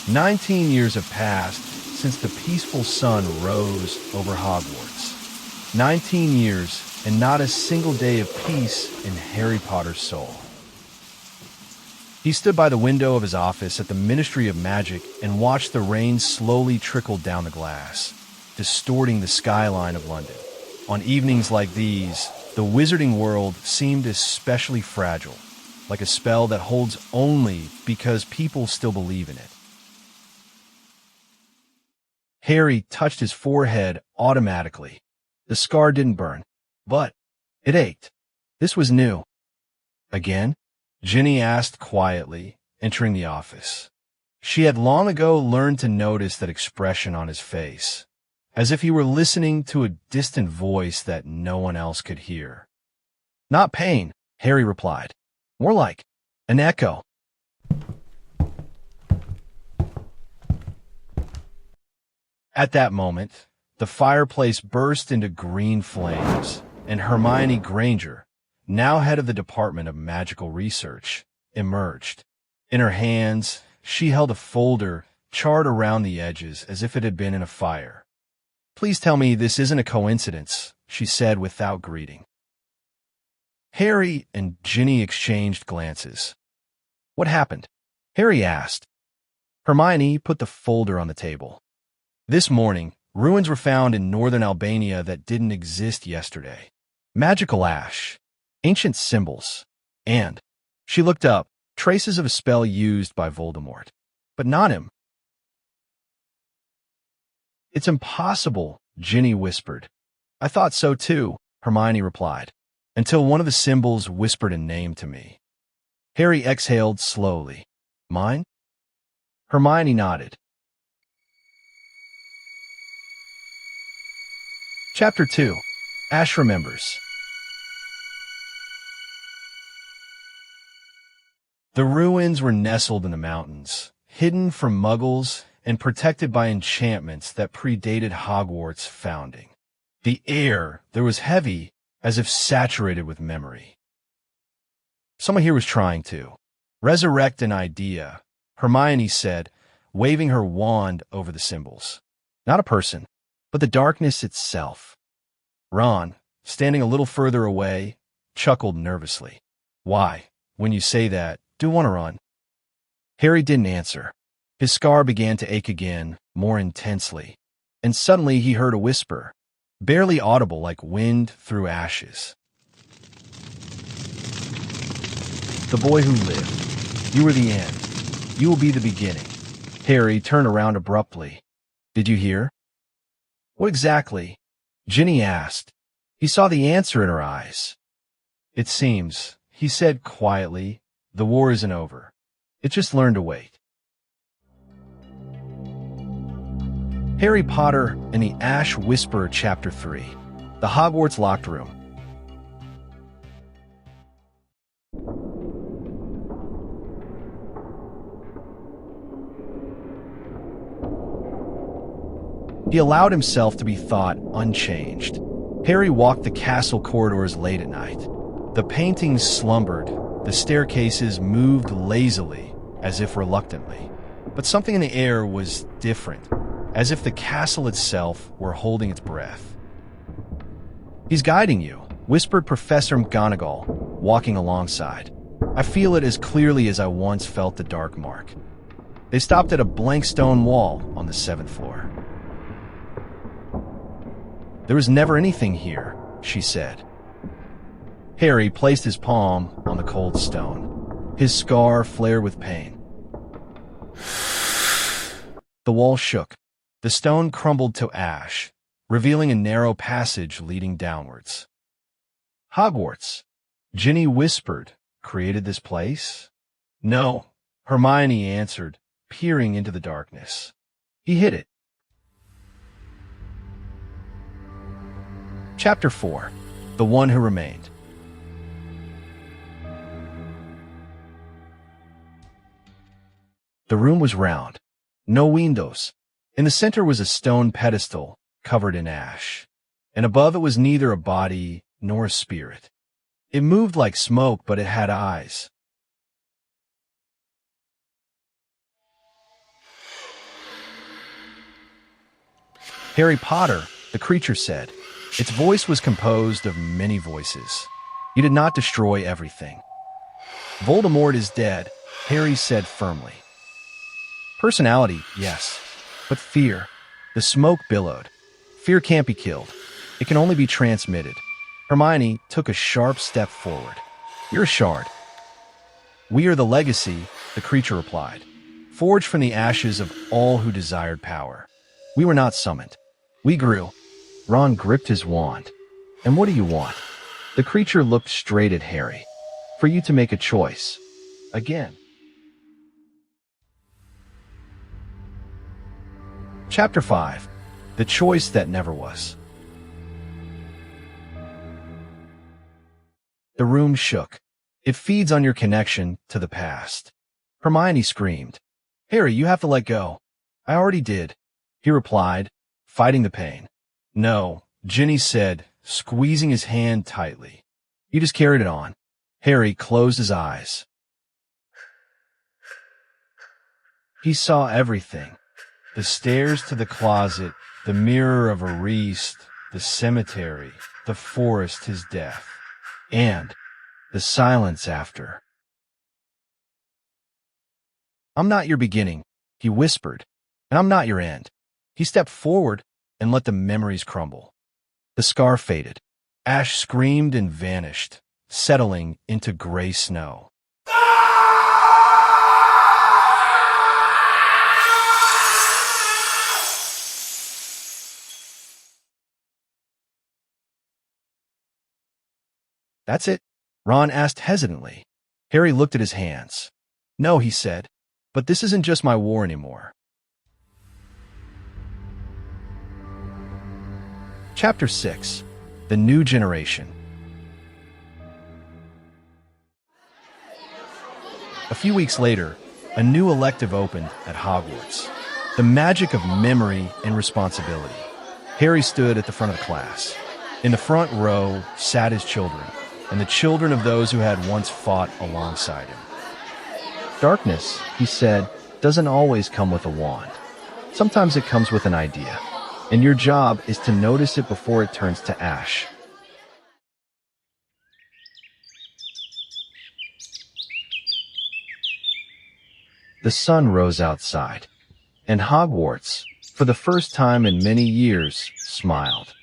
19 years have passed since the peaceful sun rose over Hogwarts. 19 years and not a single day of peace in Harry Potter's soul. He stood by the window of his office at the Ministry of Magic and watched the rain slowly trickle down the glass, distorting the skyline of London. On evenings like these, the wizarding world seemed especially fragile, like a spell that holds only because people still believe in it. Harry touched his forehead automatically. The scar didn't burn, but it ached. This was new. Again? Ginny asked quietly, entering the office. She had long ago learned to notice that expression on his face, as if he were listening to a distant voice that no one else could hear. Not pain, Harry replied. More like an echo. At that moment, the fireplace burst into green flames, and Hermione Granger, now head of the Department of Magical Research, emerged. In her hands, she held a folder charred around the edges as if it had been in a fire. Please tell me this isn't a coincidence, she said without greeting. Harry and Ginny exchanged glances. What happened? Harry asked. Hermione put the folder on the table. This morning, ruins were found in northern Albania that didn't exist yesterday. Magical ash, ancient symbols, and, she looked up, traces of a spell used by Voldemort. But not him. It's impossible, Ginny whispered. I thought so too, Hermione replied, until one of the symbols whispered a name to me. Harry exhaled slowly. Mine? Hermione nodded. Chapter 2. Ash Remembers. The ruins were nestled in the mountains, hidden from muggles and protected by enchantments that predated Hogwarts' founding. The air there was heavy, as if saturated with memory. Someone here was trying to resurrect an idea, Hermione said, waving her wand over the symbols. Not a person, but the darkness itself. Ron, standing a little further away, chuckled nervously. Why, when you say that, do want to run? Harry didn't answer. His scar began to ache again, more intensely, and suddenly he heard a whisper, barely audible like wind through ashes. The boy who lived. You were the end. You will be the beginning. Harry turned around abruptly. Did you hear? What exactly? Ginny asked. He saw the answer in her eyes. It seems, he said quietly, the war isn't over. It just learned to wait. Harry Potter and the Ash Whisperer Chapter 3. The Hogwarts Locked Room. He allowed himself to be thought unchanged. Harry walked the castle corridors late at night. The paintings slumbered, the staircases moved lazily, as if reluctantly. But something in the air was different, as if the castle itself were holding its breath. He's guiding you, whispered Professor McGonagall, walking alongside. I feel it as clearly as I once felt the dark mark. They stopped at a blank stone wall on the 7th floor. There was never anything here, she said. Harry placed his palm on the cold stone. His scar flared with pain. The wall shook. The stone crumbled to ash, revealing a narrow passage leading downwards. Hogwarts, Ginny whispered, created this place? No, Hermione answered, peering into the darkness. He hid it. Chapter 4. The One Who Remained. The room was round. No windows. In the center was a stone pedestal covered in ash, and above it was neither a body nor a spirit. It moved like smoke, but it had eyes. Harry Potter, the creature said. Its voice was composed of many voices. You did not destroy everything. Voldemort is dead, Harry said firmly. Personality, yes. But fear. The smoke billowed. Fear can't be killed. It can only be transmitted. Hermione took a sharp step forward. You're a shard. We are the legacy, the creature replied. Forged from the ashes of all who desired power. We were not summoned. We grew. Ron gripped his wand. And what do you want? The creature looked straight at Harry. For you to make a choice. Again. Chapter 5. The Choice That Never Was. The room shook. It feeds on your connection to the past. Hermione screamed. Harry, you have to let go. I already did, he replied, fighting the pain. No, Ginny said, squeezing his hand tightly. You just carried it on. Harry closed his eyes. He saw everything. The stairs to the closet, the mirror of Ariste, the cemetery, the forest, his death, and the silence after. I'm not your beginning, he whispered, and I'm not your end. He stepped forward and let the memories crumble. The scar faded. Ash screamed and vanished, settling into gray snow. That's it? Ron asked hesitantly. Harry looked at his hands. No, he said, but this isn't just my war anymore. Chapter 6. The New Generation. A few weeks later, a new elective opened at Hogwarts. The magic of memory and responsibility. Harry stood at the front of the class. In the front row sat his children, and the children of those who had once fought alongside him. Darkness, he said, doesn't always come with a wand. Sometimes it comes with an idea, and your job is to notice it before it turns to ash. The sun rose outside, and Hogwarts, for the first time in many years, smiled.